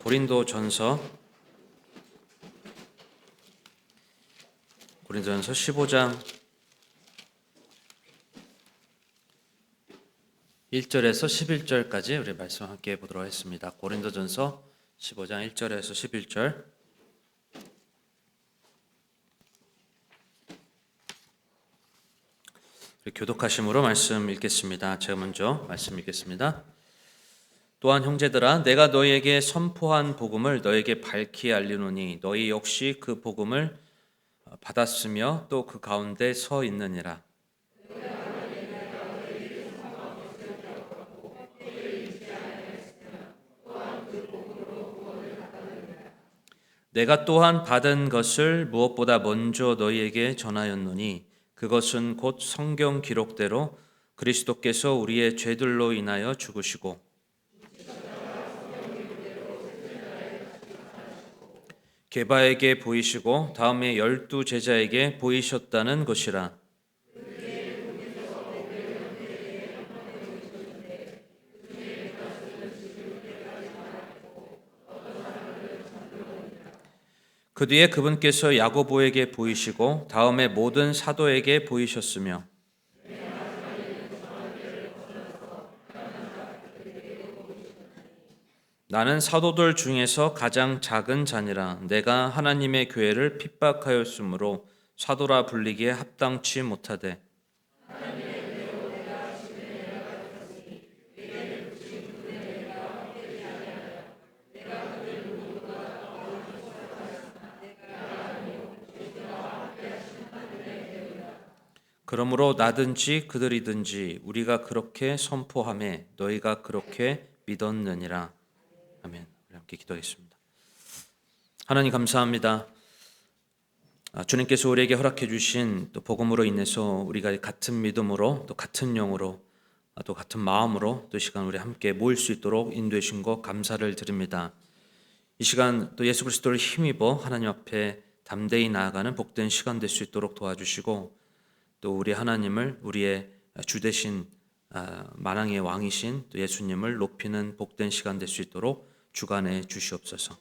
고린도전서 15장 1절에서 11절까지 우리 말씀 함께 보도록 하겠습니다. 고린도전서 15장 1절에서 11절. 우리 교독하심으로 말씀 읽겠습니다. 제가 먼저 말씀 읽겠습니다. 또한 형제들아, 내가 너희에게 선포한 복음을 너희에게 밝히 알리노니 너희 역시 그 복음을 받았으며 또 그 가운데 서 있느니라. 내가 또한 받은 것을 무엇보다 먼저 너희에게 전하였노니 그것은 곧 성경 기록대로 그리스도께서 우리의 죄들로 인하여 죽으시고 게바에게 보이시고 다음에 12 제자에게 보이셨다는 것이라. 그 뒤에 그분께서 야고보에게 보이시고 다음에 모든 사도에게 보이셨으며 나는 사도들 중에서 가장 작은 자니라. 내가 하나님의 교회를 핍박하였으므로 사도라 불리기에 합당치 못하되 그러므로 나든지 그들이든지 우리가 그렇게 선포하매 너희가 그렇게 믿었느니라. 아멘. 우리 함께 기도하겠습니다. 하나님 감사합니다. 주님께서 우리에게 허락해 주신 또 복음으로 인해서 우리가 같은 믿음으로 또 같은 영으로 또 같은 마음으로 또 이 시간 우리 함께 모일 수 있도록 인도해 주신 것 감사를 드립니다. 이 시간 또 예수 그리스도를 힘입어 하나님 앞에 담대히 나아가는 복된 시간 될 수 있도록 도와주시고 또 우리 하나님을 우리의 주 되신 만왕의 왕이신 또 예수님을 높이는 복된 시간 될 수 있도록 주관해 주시옵소서.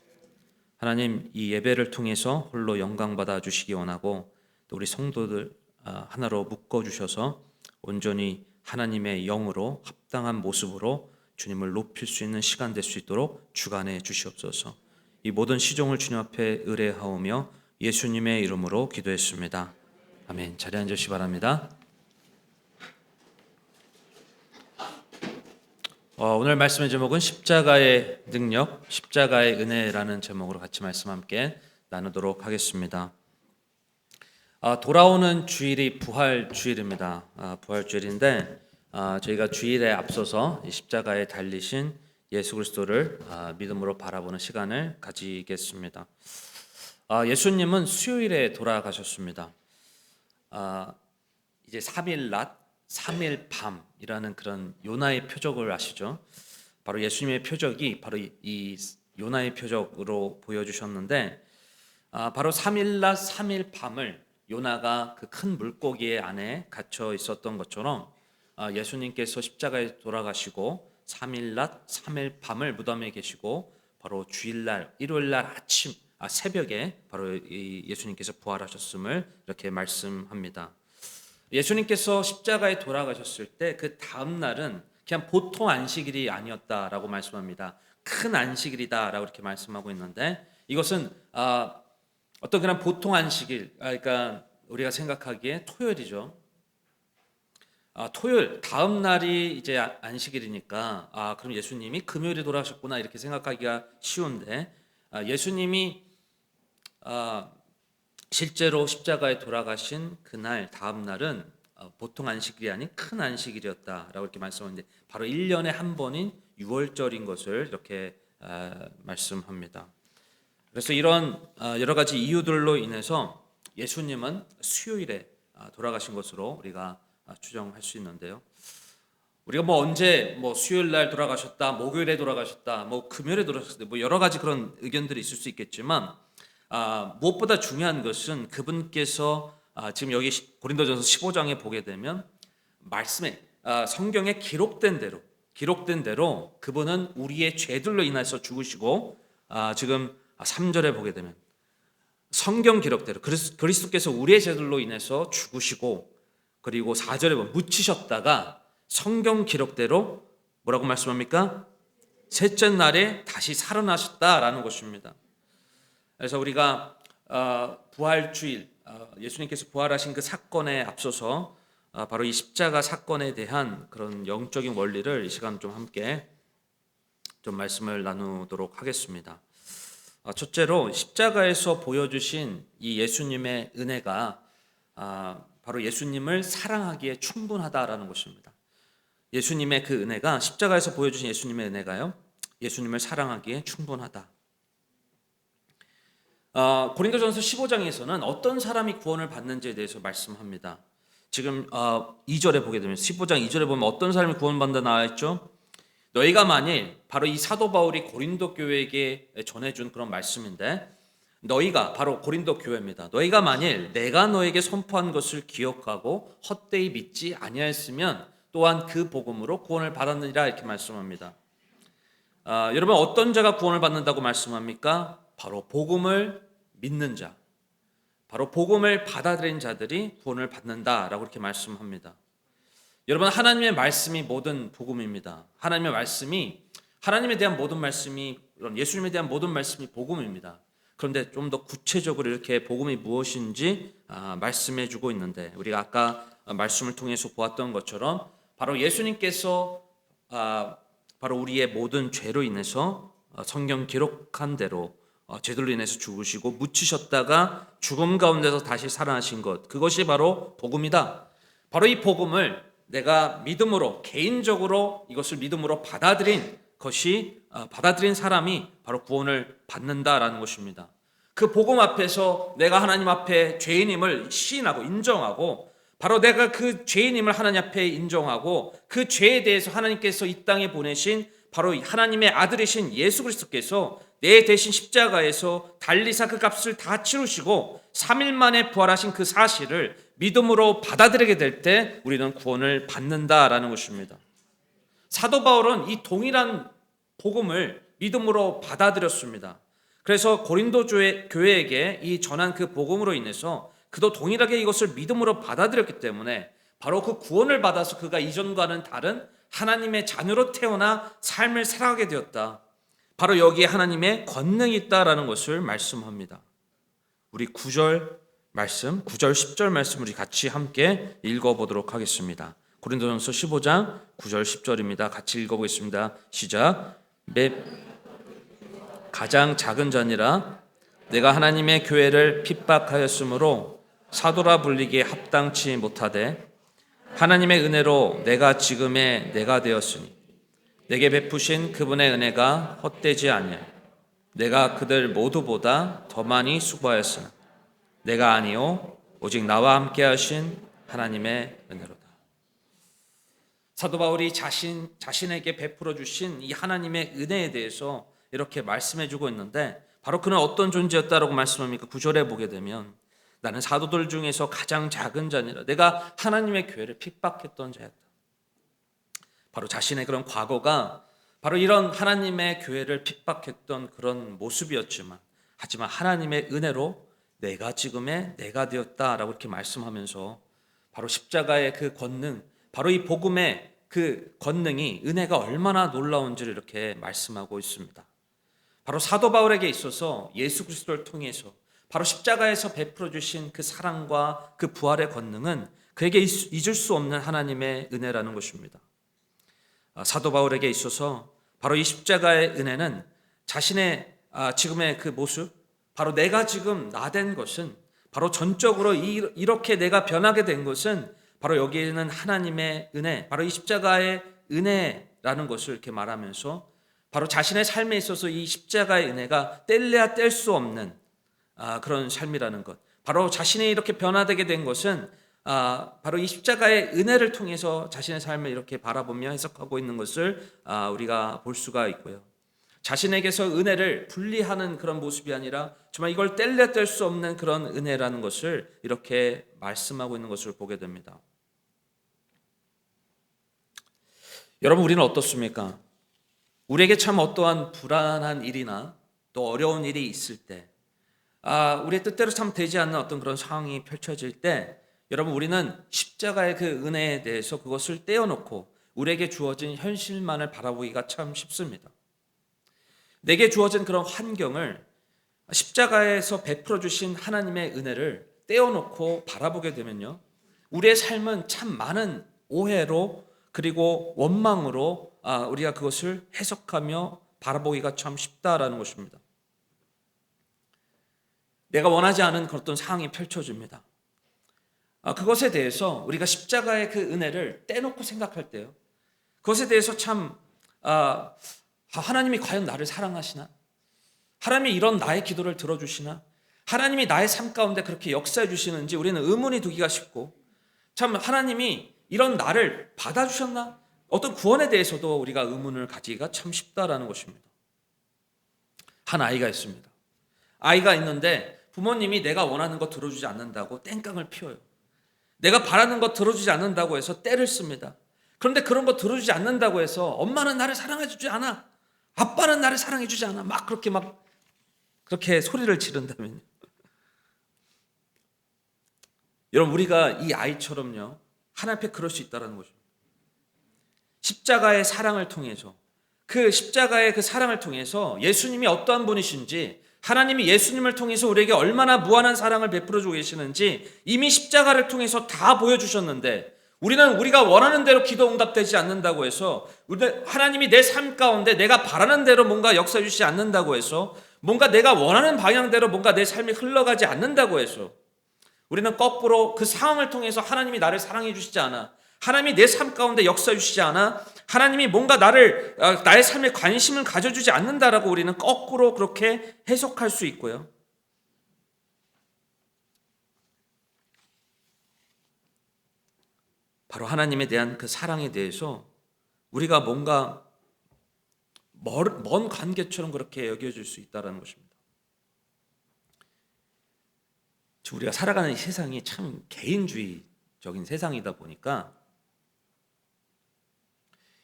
하나님, 이 예배를 통해서 홀로 영광 받아 주시기 원하고 또 우리 성도들 하나로 묶어 주셔서 온전히 하나님의 영으로 합당한 모습으로 주님을 높일 수 있는 시간 될 수 있도록 주관해 주시옵소서. 이 모든 시종을 주님 앞에 의뢰하오며 예수님의 이름으로 기도했습니다. 아멘. 자리에 앉으시기 바랍니다. 오늘 말씀의 제목은 십자가의 능력, 십자가의 은혜라는 제목으로 같이 말씀 함께 나누도록 하겠습니다. 돌아오는 주일이 부활주일입니다. 부활주일인데 저희가 주일에 앞서서 이 십자가에 달리신 예수 그리스도를 믿음으로 바라보는 시간을 가지겠습니다. 예수님은 수요일에 돌아가셨습니다. 이제 3일 낮, 3일 밤이라는 그런 요나의 표적을 아시죠? 바로 예수님의 표적이 바로 이 요나의 표적으로 보여주셨는데 바로 3일 낮, 3일 밤을 요나가 그 큰 물고기 안에 갇혀 있었던 것처럼 예수님께서 십자가에 돌아가시고 3일 낮, 3일 밤을 무덤에 계시고 바로 주일날, 일요일날 아침 새벽에 바로 예수님께서 부활하셨음을 이렇게 말씀합니다. 예수님께서 십자가에 돌아가셨을 때 그 다음 날은 그냥 보통 안식일이 아니었다라고 말씀합니다. 큰 안식일이다라고 이렇게 말씀하고 있는데 이것은 어떤 그런 보통 안식일, 그러니까 우리가 생각하기에 토요일이죠. 토요일 다음 날이 이제 안식일이니까 그럼 예수님이 금요일에 돌아가셨구나 이렇게 생각하기가 쉬운데 예수님이 실제로 십자가에 돌아가신 그날 다음 날은 보통 안식일이 아닌 큰 안식일이었다라고 이렇게 말씀하는데 바로 1년에 한 번인 6월절인 것을 이렇게 말씀합니다. 그래서 이런 여러 가지 이유들로 인해서 예수님은 수요일에 돌아가신 것으로 우리가 추정할 수 있는데요. 우리가 언제 수요일 날 돌아가셨다, 목요일에 돌아가셨다, 금요일에 돌아가셨다, 여러 가지 그런 의견들이 있을 수 있겠지만 무엇보다 중요한 것은 그분께서 지금 여기 고린도전서 15장에 보게 되면 말씀에 성경에 기록된 대로 그분은 우리의 죄들로 인해서 죽으시고 지금 3절에 보게 되면 성경 기록대로 그리스도께서 우리의 죄들로 인해서 죽으시고, 그리고 4절에 보면 묻히셨다가 성경 기록대로 뭐라고 말씀합니까? 셋째 날에 다시 살아나셨다라는 것입니다. 그래서 우리가 부활주일, 예수님께서 부활하신 그 사건에 앞서서 바로 이 십자가 사건에 대한 그런 영적인 원리를 이 시간 좀 함께 좀 말씀을 나누도록 하겠습니다. 첫째로 십자가에서 보여주신 이 예수님의 은혜가 바로 예수님을 사랑하기에 충분하다라는 것입니다. 예수님의 그 은혜가, 십자가에서 보여주신 예수님의 은혜가요, 예수님을 사랑하기에 충분하다. 고린도전서 15장에서는 어떤 사람이 구원을 받는지에 대해서 말씀합니다. 지금 2절에 보게 되면, 15장 2절에 보면 어떤 사람이 구원받는다 나와 있죠? 너희가 만일, 바로 이 사도 바울이 고린도 교회에게 전해준 그런 말씀인데, 너희가, 바로 고린도 교회입니다. 너희가 만일 내가 너에게 선포한 것을 기억하고 헛되이 믿지 아니하였으면 또한 그 복음으로 구원을 받았느니라, 이렇게 말씀합니다. 여러분, 어떤 자가 구원을 받는다고 말씀합니까? 바로 복음을 믿는 자, 바로 복음을 받아들인 자들이 구원을 받는다라고 이렇게 말씀합니다. 여러분, 하나님의 말씀이 모든 복음입니다. 하나님의 말씀이, 하나님에 대한 모든 말씀이, 예수님에 대한 모든 말씀이 복음입니다. 그런데 좀 더 구체적으로 이렇게 복음이 무엇인지 말씀해 주고 있는데, 우리가 아까 말씀을 통해서 보았던 것처럼 바로 예수님께서 바로 우리의 모든 죄로 인해서 성경 기록한 대로 죄들로 인해서 죽으시고 묻히셨다가 죽음 가운데서 다시 살아나신 것, 그것이 바로 복음이다. 바로 이 복음을 내가 믿음으로, 개인적으로 이것을 믿음으로 받아들인 것이, 받아들인 사람이 바로 구원을 받는다라는 것입니다. 그 복음 앞에서 내가 하나님 앞에 죄인임을 시인하고 인정하고, 바로 내가 그 죄인임을 하나님 앞에 인정하고, 그 죄에 대해서 하나님께서 이 땅에 보내신 바로 하나님의 아들이신 예수 그리스도께서 내 대신 십자가에서 달리사 그 값을 다 치르시고 3일 만에 부활하신 그 사실을 믿음으로 받아들이게 될 때 우리는 구원을 받는다라는 것입니다. 사도 바울은 이 동일한 복음을 믿음으로 받아들였습니다. 그래서 고린도 교회에게 이 전한 그 복음으로 인해서 그도 동일하게 이것을 믿음으로 받아들였기 때문에 바로 그 구원을 받아서 그가 이전과는 다른 하나님의 자녀로 태어나 삶을 살아가게 되었다. 바로 여기에 하나님의 권능이 있다라는 것을 말씀합니다. 우리 9절 말씀, 9절 10절 말씀 우리 같이 함께 읽어보도록 하겠습니다. 고린도전서 15장 9절 10절입니다. 같이 읽어보겠습니다. 시작. 가장 작은 자니라 내가 하나님의 교회를 핍박하였으므로 사도라 불리기에 합당치 못하되 하나님의 은혜로 내가 지금의 내가 되었으니 내게 베푸신 그분의 은혜가 헛되지 아니하여 내가 그들 모두보다 더 많이 수고하였으나 내가 아니요 오직 나와 함께 하신 하나님의 은혜로다. 사도 바울이 자신에게 베풀어 주신 이 하나님의 은혜에 대해서 이렇게 말씀해 주고 있는데, 바로 그는 어떤 존재였다라고 말씀합니까? 9절에 보게 되면 나는 사도들 중에서 가장 작은 자니라 내가 하나님의 교회를 핍박했던 자였다. 바로 자신의 그런 과거가 바로 이런 하나님의 교회를 핍박했던 그런 모습이었지만, 하지만 하나님의 은혜로 내가 지금의 내가 되었다라고 이렇게 말씀하면서 바로 십자가의 그 권능, 바로 이 복음의 그 권능이, 은혜가 얼마나 놀라운지를 이렇게 말씀하고 있습니다. 바로 사도 바울에게 있어서 예수 그리스도를 통해서 바로 십자가에서 베풀어 주신 그 사랑과 그 부활의 권능은 그에게 잊을 수 없는 하나님의 은혜라는 것입니다. 사도 바울에게 있어서 바로 이 십자가의 은혜는 자신의 지금의 그 모습, 바로 내가 지금 나 된 것은, 바로 전적으로 이렇게 내가 변하게 된 것은 바로 여기에는 하나님의 은혜, 바로 이 십자가의 은혜라는 것을 이렇게 말하면서 바로 자신의 삶에 있어서 이 십자가의 은혜가 뗄래야 뗄 수 없는 그런 삶이라는 것, 바로 자신이 이렇게 변화되게 된 것은 바로 이 십자가의 은혜를 통해서 자신의 삶을 이렇게 바라보며 해석하고 있는 것을 우리가 볼 수가 있고요. 자신에게서 은혜를 분리하는 그런 모습이 아니라 정말 이걸 뗄래야 뗄 수 없는 그런 은혜라는 것을 이렇게 말씀하고 있는 것을 보게 됩니다. 여러분, 우리는 어떻습니까? 우리에게 참 어떠한 불안한 일이나 또 어려운 일이 있을 때, 우리의 뜻대로 참 되지 않는 어떤 그런 상황이 펼쳐질 때, 여러분 우리는 십자가의 그 은혜에 대해서 그것을 떼어놓고 우리에게 주어진 현실만을 바라보기가 참 쉽습니다. 내게 주어진 그런 환경을 십자가에서 베풀어 주신 하나님의 은혜를 떼어놓고 바라보게 되면요, 우리의 삶은 참 많은 오해로 그리고 원망으로 우리가 그것을 해석하며 바라보기가 참 쉽다라는 것입니다. 내가 원하지 않은 어떤 상황이 펼쳐집니다. 그것에 대해서 우리가 십자가의 그 은혜를 떼놓고 생각할 때요, 그것에 대해서 참 하나님이 과연 나를 사랑하시나? 하나님이 이런 나의 기도를 들어주시나? 하나님이 나의 삶 가운데 그렇게 역사해 주시는지 우리는 의문이 두기가 쉽고, 참 하나님이 이런 나를 받아주셨나? 어떤 구원에 대해서도 우리가 의문을 가지기가 참 쉽다라는 것입니다. 한 아이가 있습니다. 아이가 있는데 부모님이 내가 원하는 거 들어주지 않는다고 땡깡을 피워요. 내가 바라는 거 들어주지 않는다고 해서 떼를 씁니다. 그런데 그런 거 들어주지 않는다고 해서 엄마는 나를 사랑해 주지 않아, 아빠는 나를 사랑해 주지 않아, 그렇게 소리를 지른다면요, 여러분 우리가 이 아이처럼요 하나님 앞에 그럴 수 있다는 거죠. 십자가의 사랑을 통해서, 그 십자가의 그 사랑을 통해서 예수님이 어떠한 분이신지, 하나님이 예수님을 통해서 우리에게 얼마나 무한한 사랑을 베풀어 주고 계시는지 이미 십자가를 통해서 다 보여주셨는데, 우리는 우리가 원하는 대로 기도 응답되지 않는다고 해서, 하나님이 내 삶 가운데 내가 바라는 대로 뭔가 역사해 주시지 않는다고 해서, 뭔가 내가 원하는 방향대로 뭔가 내 삶이 흘러가지 않는다고 해서 우리는 거꾸로 그 상황을 통해서 하나님이 나를 사랑해 주시지 않아, 하나님이 내 삶 가운데 역사해 주시지 않아, 하나님이 뭔가 나의 삶에 관심을 가져주지 않는다라고 우리는 거꾸로 그렇게 해석할 수 있고요. 바로 하나님에 대한 그 사랑에 대해서 우리가 뭔가 먼 관계처럼 그렇게 여겨질 수 있다는 것입니다. 우리가 살아가는 이 세상이 참 개인주의적인 세상이다 보니까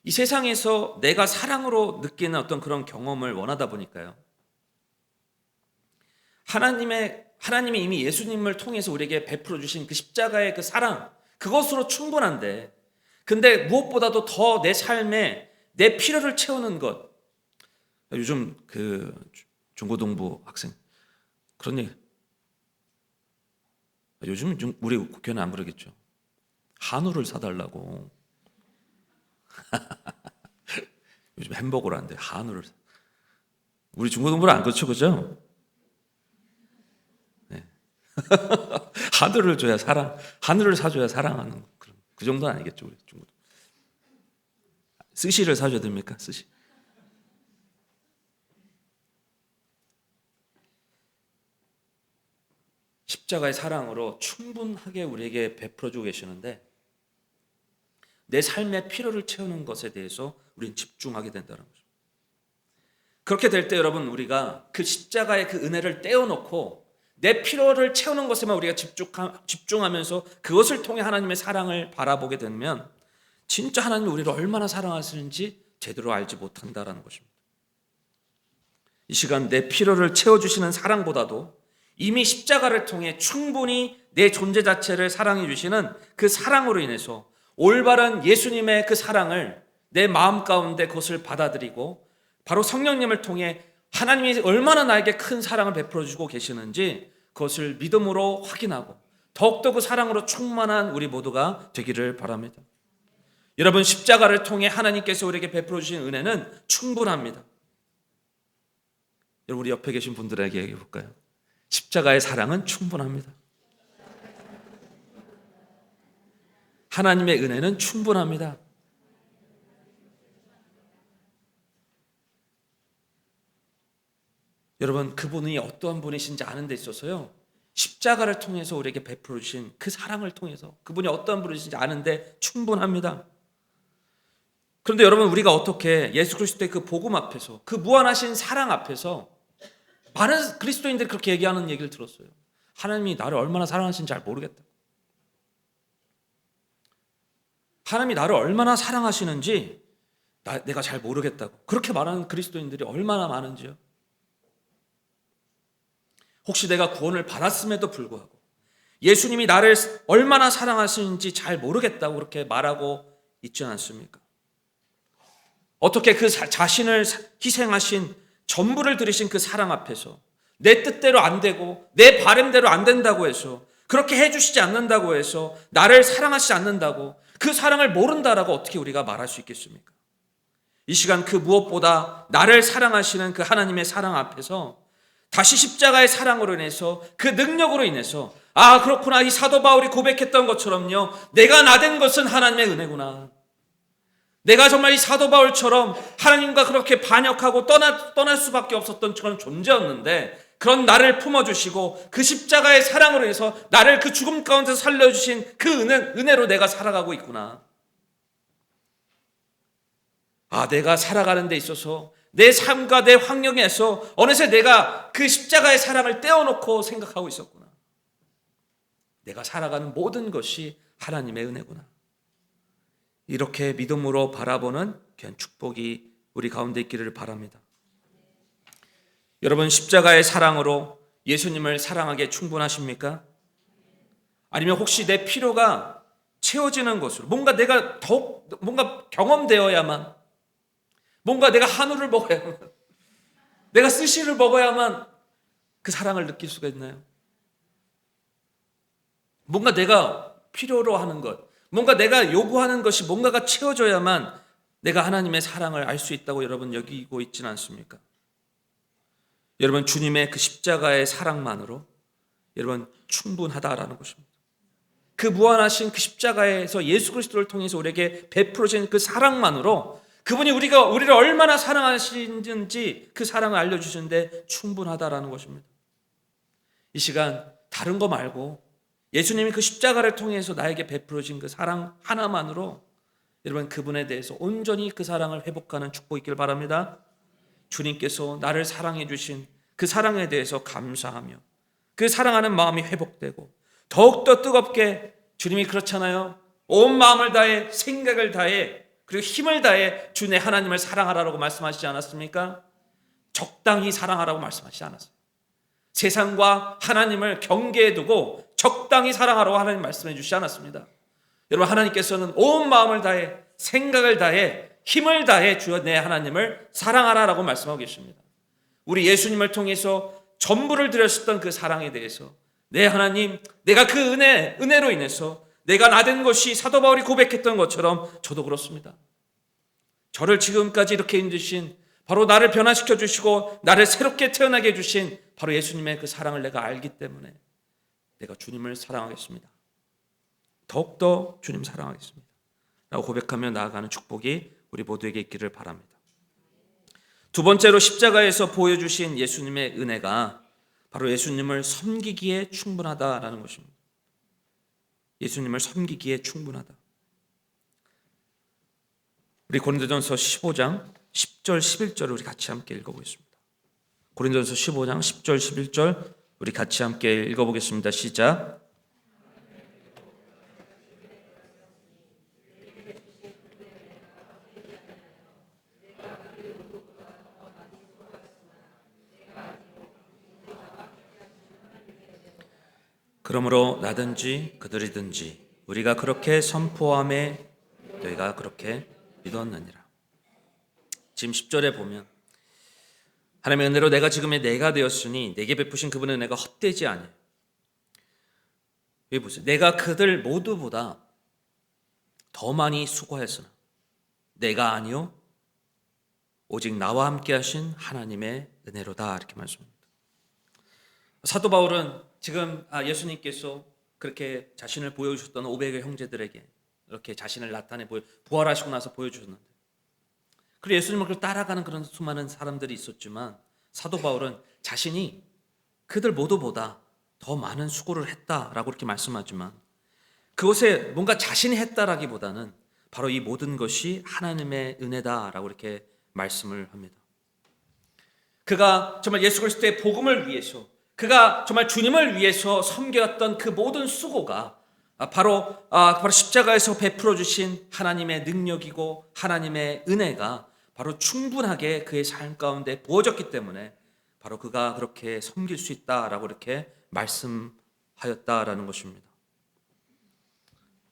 이 세상에서 내가 사랑으로 느끼는 어떤 그런 경험을 원하다 보니까요, 하나님이 이미 예수님을 통해서 우리에게 베풀어 주신 그 십자가의 그 사랑, 그것으로 충분한데, 근데 무엇보다도 더 내 삶에 내 필요를 채우는 것, 요즘 그 중고등부 학생 그런 얘기, 요즘은 우리 국회는 안 그러겠죠. 한우를 사달라고. 요즘 햄버거를 안 돼. 한우를. 우리 중고등부는 안 그렇죠, 그죠? 네. 한우를 줘야 한우를 사줘야 사랑하는 그런 그 정도는 아니겠죠, 우리 중고등. 스시를 사줘야 됩니까, 스시? 십자가의 사랑으로 충분하게 우리에게 베풀어주고 계시는데, 내 삶의 필요를 채우는 것에 대해서 우리는 집중하게 된다는 거죠. 그렇게 될 때 여러분, 우리가 그 십자가의 그 은혜를 떼어놓고 내 필요를 채우는 것에만 우리가 집중하면서 그것을 통해 하나님의 사랑을 바라보게 되면 진짜 하나님이 우리를 얼마나 사랑하시는지 제대로 알지 못한다는 것입니다. 이 시간 내 필요를 채워주시는 사랑보다도 이미 십자가를 통해 충분히 내 존재 자체를 사랑해 주시는 그 사랑으로 인해서 올바른 예수님의 그 사랑을 내 마음 가운데 그것을 받아들이고, 바로 성령님을 통해 하나님이 얼마나 나에게 큰 사랑을 베풀어 주고 계시는지 그것을 믿음으로 확인하고 더욱더 그 사랑으로 충만한 우리 모두가 되기를 바랍니다. 여러분, 십자가를 통해 하나님께서 우리에게 베풀어 주신 은혜는 충분합니다. 여러분, 우리 옆에 계신 분들에게 얘기해 볼까요? 십자가의 사랑은 충분합니다. 하나님의 은혜는 충분합니다. 여러분, 그분이 어떠한 분이신지 아는 데 있어서요, 십자가를 통해서 우리에게 베풀어 주신 그 사랑을 통해서 그분이 어떠한 분이신지 아는 데 충분합니다. 그런데 여러분, 우리가 어떻게 예수 그리스도의 그 복음 앞에서, 그 무한하신 사랑 앞에서 많은 그리스도인들이 그렇게 얘기하는 얘기를 들었어요. 하나님이 나를 얼마나 사랑하시는지 잘 모르겠다. 하나님이 나를 얼마나 사랑하시는지 내가 잘 모르겠다고 그렇게 말하는 그리스도인들이 얼마나 많은지요. 혹시 내가 구원을 받았음에도 불구하고 예수님이 나를 얼마나 사랑하시는지 잘 모르겠다고 그렇게 말하고 있지 않습니까? 어떻게 그 자신을 희생하신, 전부를 들이신 그 사랑 앞에서 내 뜻대로 안 되고 내 바람대로 안 된다고 해서, 그렇게 해주시지 않는다고 해서, 나를 사랑하시지 않는다고, 그 사랑을 모른다라고 어떻게 우리가 말할 수 있겠습니까? 이 시간 그 무엇보다 나를 사랑하시는 그 하나님의 사랑 앞에서 다시 십자가의 사랑으로 인해서, 그 능력으로 인해서, 아 그렇구나, 이 사도 바울이 고백했던 것처럼요, 내가 나된 것은 하나님의 은혜구나. 내가 정말 이 사도 바울처럼 하나님과 그렇게 반역하고 떠날 수밖에 없었던 그런 존재였는데, 그런 나를 품어주시고 그 십자가의 사랑으로 해서 나를 그 죽음 가운데서 살려주신 그 은혜로 내가 살아가고 있구나. 아, 내가 살아가는 데 있어서 내 삶과 내 환경에서 어느새 내가 그 십자가의 사랑을 떼어놓고 생각하고 있었구나. 내가 살아가는 모든 것이 하나님의 은혜구나. 이렇게 믿음으로 바라보는 귀한 축복이 우리 가운데 있기를 바랍니다. 여러분, 십자가의 사랑으로 예수님을 사랑하기에 충분하십니까? 아니면 혹시 내 필요가 채워지는 것으로, 뭔가 내가 뭔가 경험되어야만, 뭔가 내가 한우를 먹어야만, 내가 스시를 먹어야만 그 사랑을 느낄 수가 있나요? 뭔가 내가 필요로 하는 것, 뭔가 내가 요구하는 것이 뭔가가 채워져야만 내가 하나님의 사랑을 알 수 있다고 여러분 여기고 있지는 않습니까? 여러분, 주님의 그 십자가의 사랑만으로 여러분 충분하다라는 것입니다. 그 무한하신 그 십자가에서 예수 그리스도를 통해서 우리에게 베풀어진 그 사랑만으로, 그분이 우리를 얼마나 사랑하시는지 그 사랑을 알려주시는데 충분하다라는 것입니다. 이 시간 다른 거 말고 예수님이 그 십자가를 통해서 나에게 베풀어진 그 사랑 하나만으로 여러분 그분에 대해서 온전히 그 사랑을 회복하는 축복이 있길 바랍니다. 주님께서 나를 사랑해 주신 그 사랑에 대해서 감사하며 그 사랑하는 마음이 회복되고 더욱더 뜨겁게, 주님이 그렇잖아요, 온 마음을 다해 생각을 다해 그리고 힘을 다해 주내 하나님을 사랑하라고 말씀하시지 않았습니까? 적당히 사랑하라고 말씀하시지 않았어요. 세상과 하나님을 경계에 두고 적당히 사랑하라고 하나님 말씀해 주시지 않았습니다. 여러분, 하나님께서는 온 마음을 다해 생각을 다해 힘을 다해 주여 내 하나님을 사랑하라라고 말씀하고 계십니다. 우리 예수님을 통해서 전부를 드렸었던 그 사랑에 대해서, 내 하나님, 내가 그 은혜로 인해서 내가 나된 것이 사도 바울이 고백했던 것처럼 저도 그렇습니다. 저를 지금까지 이렇게 힘드신, 바로 나를 변화시켜 주시고 나를 새롭게 태어나게 해주신 바로 예수님의 그 사랑을 내가 알기 때문에 내가 주님을 사랑하겠습니다. 더욱더 주님 사랑하겠습니다 라고 고백하며 나아가는 축복이 우리 모두에게 있기를 바랍니다. 두 번째로, 십자가에서 보여주신 예수님의 은혜가 바로 예수님을 섬기기에 충분하다라는 것입니다. 예수님을 섬기기에 충분하다. 우리 고린도전서 15장 10절 11절을 우리 같이 함께 읽어보겠습니다. 고린도전서 15장 10절 11절 우리 같이 함께 읽어보겠습니다. 시작. 그러므로 나든지 그들이든지 우리가 그렇게 선포함에 너희가 그렇게 믿었느니라. 지금 10절에 보면 하나님의 은혜로 내가 지금의 내가 되었으니 내게 베푸신 그분의 은혜가 헛되지 아니에요. 여기 보세요. 내가 그들 모두보다 더 많이 수고했으나 내가 아니요 오직 나와 함께 하신 하나님의 은혜로다, 이렇게 말씀합니다. 사도 바울은 지금 예수님께서 그렇게 자신을 보여주셨던 500의 형제들에게 이렇게 자신을 나타내 부활하시고 나서 보여주셨는데, 그리고 예수님을 그걸 따라가는 그런 수많은 사람들이 있었지만 사도 바울은 자신이 그들 모두보다 더 많은 수고를 했다라고 이렇게 말씀하지만, 그것에 뭔가 자신이 했다라기보다는 바로 이 모든 것이 하나님의 은혜다라고 이렇게 말씀을 합니다. 그가 정말 예수 그리스도의 복음을 위해서, 그가 정말 주님을 위해서 섬겨왔던 그 모든 수고가 바로 십자가에서 베풀어 주신 하나님의 능력이고 하나님의 은혜가 바로 충분하게 그의 삶 가운데 부어졌기 때문에 바로 그가 그렇게 섬길 수 있다라고 이렇게 말씀하였다라는 것입니다.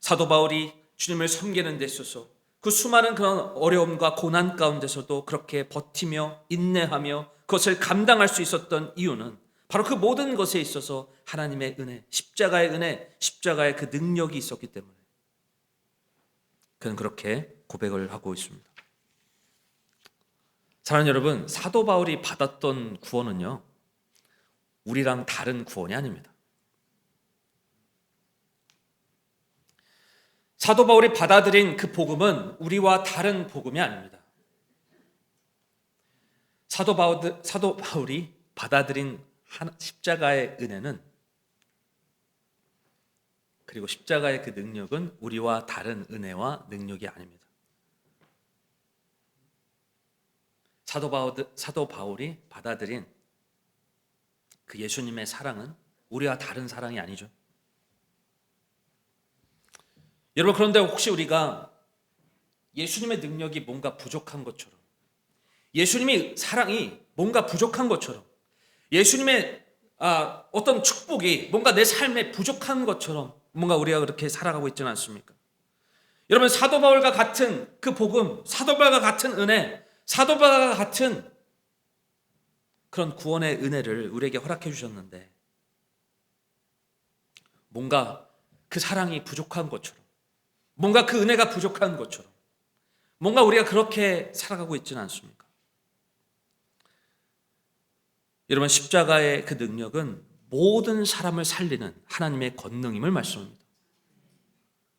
사도 바울이 주님을 섬기는 데 있어서 그 수많은 그런 어려움과 고난 가운데서도 그렇게 버티며 인내하며 그것을 감당할 수 있었던 이유는 바로 그 모든 것에 있어서 하나님의 은혜, 십자가의 그 능력이 있었기 때문에 그는 그렇게 고백을 하고 있습니다. 사랑하는 여러분, 사도 바울이 받았던 구원은요, 우리랑 다른 구원이 아닙니다. 사도 바울이 받아들인 그 복음은 우리와 다른 복음이 아닙니다. 사도 바울이 받아들인 십자가의 은혜는, 그리고 십자가의 그 능력은 우리와 다른 은혜와 능력이 아닙니다. 사도 바울이 받아들인 그 예수님의 사랑은 우리와 다른 사랑이 아니죠. 여러분, 그런데 혹시 우리가 예수님의 능력이 뭔가 부족한 것처럼, 예수님의 사랑이 뭔가 부족한 것처럼, 예수님의 어떤 축복이 뭔가 내 삶에 부족한 것처럼 뭔가 우리가 그렇게 살아가고 있지는 않습니까? 여러분, 사도 바울과 같은 그 복음, 사도 바울과 같은 은혜, 사도 바울과 같은 그런 구원의 은혜를 우리에게 허락해 주셨는데 뭔가 그 사랑이 부족한 것처럼, 뭔가 그 은혜가 부족한 것처럼 뭔가 우리가 그렇게 살아가고 있지는 않습니까? 여러분, 십자가의 그 능력은 모든 사람을 살리는 하나님의 권능임을 말씀합니다.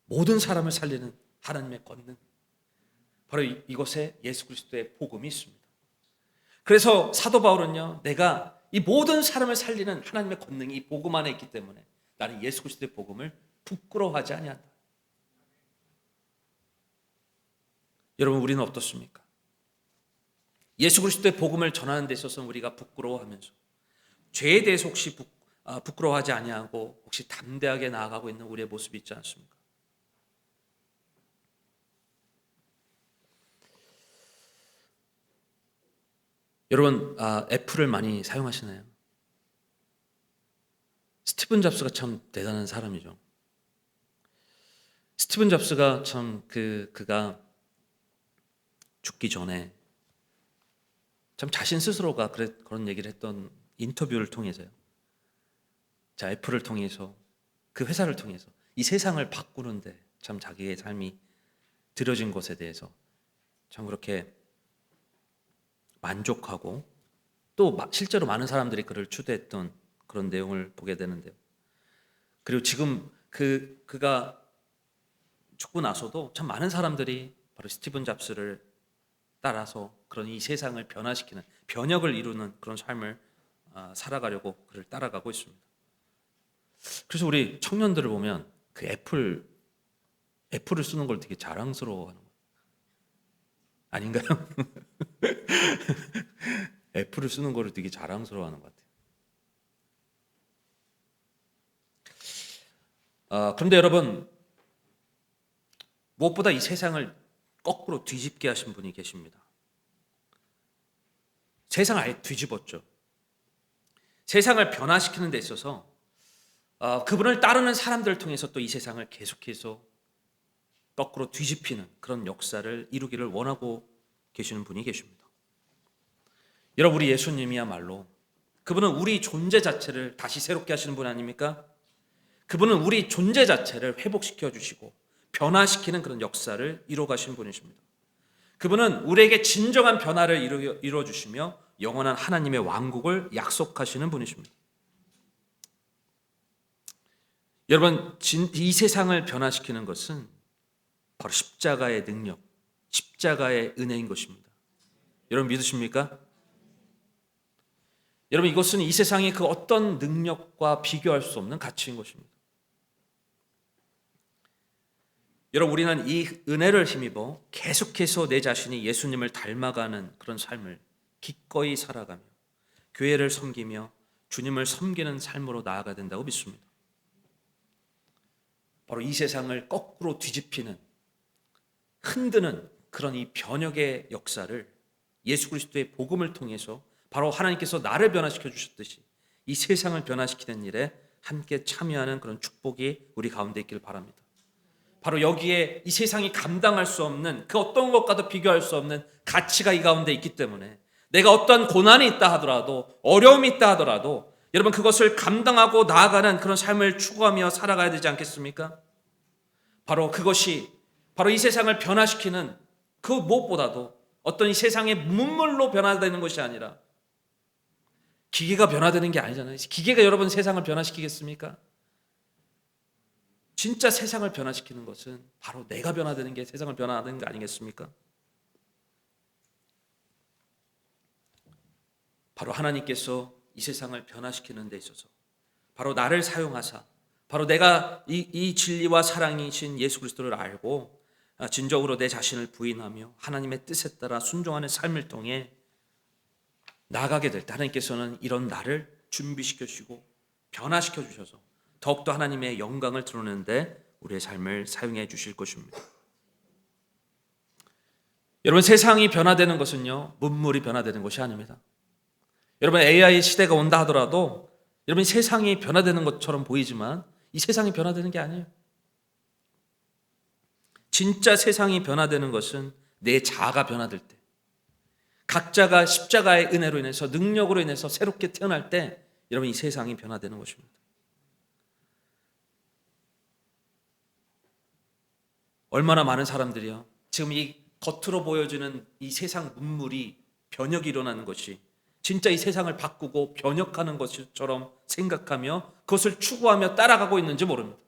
모든 사람을 살리는 하나님의 권능, 바로 이것에 예수 그리스도의 복음이 있습니다. 그래서 사도 바울은요, 내가 이 모든 사람을 살리는 하나님의 권능이 이 복음 안에 있기 때문에 나는 예수 그리스도의 복음을 부끄러워하지 아니한다. 여러분, 우리는 어떻습니까? 예수 그리스도의 복음을 전하는 데 있어서 우리가 부끄러워하면서 죄에 대해서 혹시 부끄러워하지 아니하고 혹시 담대하게 나아가고 있는 우리의 모습이 있지 않습니까? 여러분, 애플을 많이 사용하시나요? 스티븐 잡스가 참 대단한 사람이죠. 스티븐 잡스가 참 그가 죽기 전에 참 자신 스스로가 그런 얘기를 했던 인터뷰를 통해서요. 자, 애플을 통해서, 그 회사를 통해서 이 세상을 바꾸는데 참 자기의 삶이 들여진 것에 대해서 참 그렇게 만족하고 또 실제로 많은 사람들이 그를 추대했던 그런 내용을 보게 되는데요. 그리고 지금 그가 죽고 나서도 참 많은 사람들이 바로 스티븐 잡스를 따라서 그런 이 세상을 변화시키는, 변혁을 이루는 그런 삶을 살아가려고 그를 따라가고 있습니다. 그래서 우리 청년들을 보면 그 애플을 쓰는 걸 되게 자랑스러워하는 거예요. 아닌가요? 애플을 쓰는 거를 되게 자랑스러워하는 것 같아요. 그런데 여러분, 무엇보다 이 세상을 거꾸로 뒤집게 하신 분이 계십니다. 세상을 아예 뒤집었죠. 세상을 변화시키는 데 있어서 그분을 따르는 사람들을 통해서 또 이 세상을 계속해서 거꾸로 뒤집히는 그런 역사를 이루기를 원하고 계시는 분이 계십니다. 여러분, 우리 예수님이야말로 그분은 우리 존재 자체를 다시 새롭게 하시는 분 아닙니까? 그분은 우리 존재 자체를 회복시켜 주시고 변화시키는 그런 역사를 이루어 가신 분이십니다. 그분은 우리에게 진정한 변화를 이루어 주시며 영원한 하나님의 왕국을 약속하시는 분이십니다. 여러분, 이 세상을 변화시키는 것은 바로 십자가의 능력, 십자가의 은혜인 것입니다. 여러분, 믿으십니까? 여러분, 이것은 이 세상의 그 어떤 능력과 비교할 수 없는 가치인 것입니다. 여러분, 우리는 이 은혜를 힘입어 계속해서 내 자신이 예수님을 닮아가는 그런 삶을 기꺼이 살아가며 교회를 섬기며 주님을 섬기는 삶으로 나아가야 된다고 믿습니다. 바로 이 세상을 거꾸로 뒤집히는, 흔드는 그런 이 변혁의 역사를 예수 그리스도의 복음을 통해서 바로 하나님께서 나를 변화시켜 주셨듯이 이 세상을 변화시키는 일에 함께 참여하는 그런 축복이 우리 가운데 있길 바랍니다. 바로 여기에 이 세상이 감당할 수 없는 그 어떤 것과도 비교할 수 없는 가치가 이 가운데 있기 때문에 내가 어떤 고난이 있다 하더라도 어려움이 있다 하더라도 여러분 그것을 감당하고 나아가는 그런 삶을 추구하며 살아가야 되지 않겠습니까? 바로 그것이 바로 이 세상을 변화시키는 그 무엇보다도 어떤 이 세상의 문물로 변화되는 것이 아니라 기계가 변화되는 게 아니잖아요. 기계가 여러분 세상을 변화시키겠습니까? 진짜 세상을 변화시키는 것은 바로 내가 변화되는 게 세상을 변화하는 게 아니겠습니까? 바로 하나님께서 이 세상을 변화시키는 데 있어서 바로 나를 사용하사 바로 내가 이 진리와 사랑이신 예수 그리스도를 알고 진정으로 내 자신을 부인하며 하나님의 뜻에 따라 순종하는 삶을 통해 나아가게 될 때 하나님께서는 이런 나를 준비시켜 주시고 변화시켜 주셔서 더욱더 하나님의 영광을 드러내는데 우리의 삶을 사용해 주실 것입니다. 여러분 세상이 변화되는 것은요 문물이 변화되는 것이 아닙니다. 여러분 AI 시대가 온다 하더라도 여러분 세상이 변화되는 것처럼 보이지만 이 세상이 변화되는 게 아니에요. 진짜 세상이 변화되는 것은 내 자아가 변화될 때 각자가 십자가의 은혜로 인해서 능력으로 인해서 새롭게 태어날 때 여러분 이 세상이 변화되는 것입니다. 얼마나 많은 사람들이요 지금 이 겉으로 보여지는 이 세상 문물이 변혁이 일어나는 것이 진짜 이 세상을 바꾸고 변혁하는 것처럼 생각하며 그것을 추구하며 따라가고 있는지 모릅니다.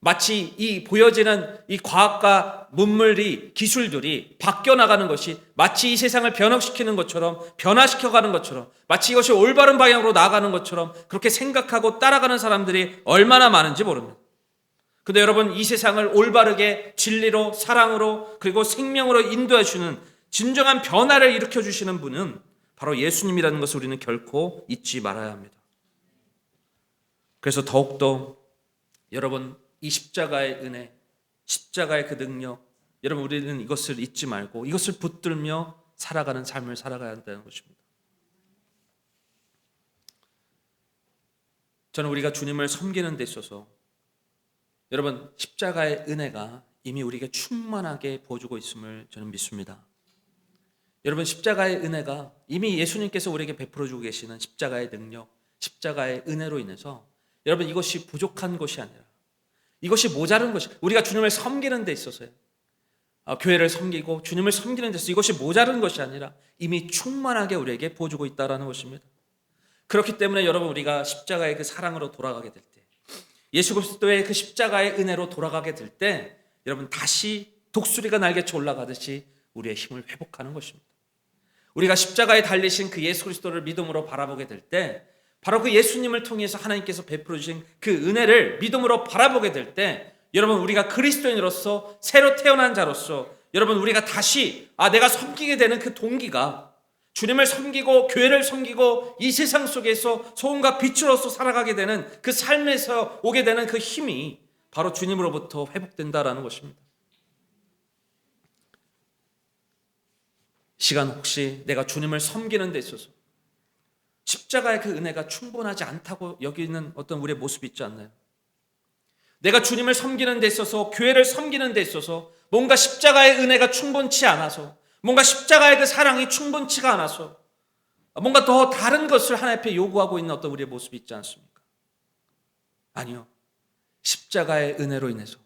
마치 이 보여지는 이 과학과 문물이 기술들이 바뀌어 나가는 것이 마치 이 세상을 변혁시키는 것처럼 변화시켜가는 것처럼 마치 이것이 올바른 방향으로 나아가는 것처럼 그렇게 생각하고 따라가는 사람들이 얼마나 많은지 모릅니다. 근데 여러분 이 세상을 올바르게 진리로 사랑으로 그리고 생명으로 인도해 주는 진정한 변화를 일으켜 주시는 분은 바로 예수님이라는 것을 우리는 결코 잊지 말아야 합니다. 그래서 더욱더 여러분 이 십자가의 은혜, 십자가의 그 능력 여러분 우리는 이것을 잊지 말고 이것을 붙들며 살아가는 삶을 살아가야 한다는 것입니다. 저는 우리가 주님을 섬기는 데 있어서 여러분 십자가의 은혜가 이미 우리에게 충만하게 보여주고 있음을 저는 믿습니다. 여러분 십자가의 은혜가 이미 예수님께서 우리에게 베풀어주고 계시는 십자가의 능력, 십자가의 은혜로 인해서 여러분 이것이 부족한 것이 아니라 이것이 모자른 것이 우리가 주님을 섬기는 데 있어서요 교회를 섬기고 주님을 섬기는 데서 이것이 모자른 것이 아니라 이미 충만하게 우리에게 보여주고 있다는 것입니다. 그렇기 때문에 여러분 우리가 십자가의 그 사랑으로 돌아가게 될 때 예수 그리스도의 그 십자가의 은혜로 돌아가게 될 때 여러분 다시 독수리가 날개쳐 올라가듯이 우리의 힘을 회복하는 것입니다. 우리가 십자가에 달리신 그 예수 그리스도를 믿음으로 바라보게 될 때 바로 그 예수님을 통해서 하나님께서 베풀어 주신 그 은혜를 믿음으로 바라보게 될 때 여러분 우리가 그리스도인으로서 새로 태어난 자로서 여러분 우리가 다시 내가 섬기게 되는 그 동기가 주님을 섬기고 교회를 섬기고 이 세상 속에서 소금과 빛으로서 살아가게 되는 그 삶에서 오게 되는 그 힘이 바로 주님으로부터 회복된다라는 것입니다. 시간 혹시 내가 주님을 섬기는 데 있어서 십자가의 그 은혜가 충분하지 않다고 여기는 어떤 우리의 모습이 있지 않나요? 내가 주님을 섬기는 데 있어서 교회를 섬기는 데 있어서 뭔가 십자가의 은혜가 충분치 않아서 뭔가 십자가의 그 사랑이 충분치가 않아서 뭔가 더 다른 것을 하나님 앞에 요구하고 있는 어떤 우리의 모습이 있지 않습니까? 아니요. 십자가의 은혜로 인해서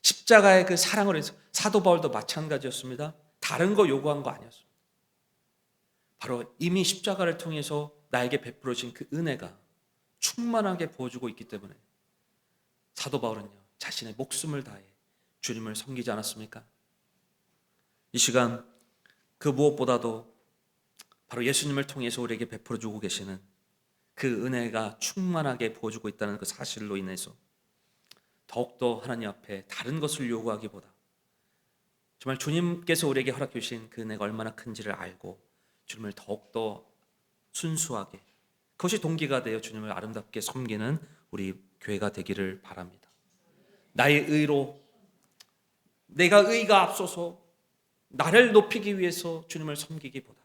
십자가의 그 사랑으로 인해서 사도 바울도 마찬가지였습니다. 다른 거 요구한 거 아니었습니다. 바로 이미 십자가를 통해서 나에게 베풀어진 그 은혜가 충만하게 부어주고 있기 때문에 사도 바울은요 자신의 목숨을 다해 주님을 섬기지 않았습니까? 이 시간 그 무엇보다도 바로 예수님을 통해서 우리에게 베풀어주고 계시는 그 은혜가 충만하게 부어주고 있다는 그 사실로 인해서 더욱더 하나님 앞에 다른 것을 요구하기보다 정말 주님께서 우리에게 허락해 주신 그 은혜가 얼마나 큰지를 알고 주님을 더욱더 순수하게 그것이 동기가 되어 주님을 아름답게 섬기는 우리 교회가 되기를 바랍니다. 나의 의로 내가 의가 앞서서 나를 높이기 위해서 주님을 섬기기보다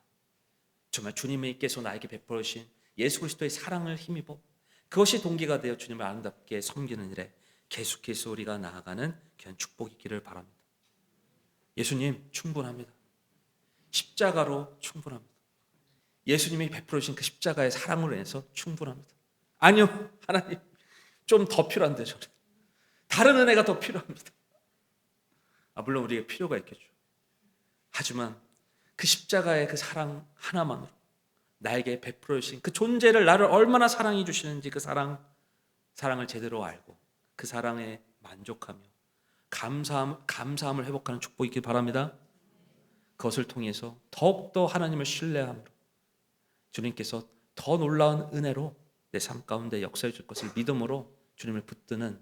정말 주님께서 나에게 베풀어 주신 예수 그리스도의 사랑을 힘입어 그것이 동기가 되어 주님을 아름답게 섬기는 일에 계속해서 우리가 나아가는 그런 축복이 있기를 바랍니다. 예수님 충분합니다. 십자가로 충분합니다. 예수님이 베풀어 주신 그 십자가의 사랑으로 인해서 충분합니다. 아니요, 하나님 좀 더 필요한데 저는 다른 은혜가 더 필요합니다. 물론 우리에게 필요가 있겠죠. 하지만 그 십자가의 그 사랑 하나만으로 나에게 베풀어 주신 그 존재를 나를 얼마나 사랑해 주시는지 그 사랑을 제대로 알고 그 사랑에 만족하며 감사함을 회복하는 축복이 있길 바랍니다. 그것을 통해서 더욱더 하나님을 신뢰함으로 주님께서 더 놀라운 은혜로 내 삶 가운데 역사해 줄 것을 믿음으로 주님을 붙드는,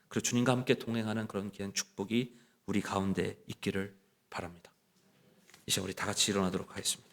그리고 주님과 함께 동행하는 그런 귀한 축복이 우리 가운데 있기를 바랍니다. 이제 우리 다 같이 일어나도록 하겠습니다.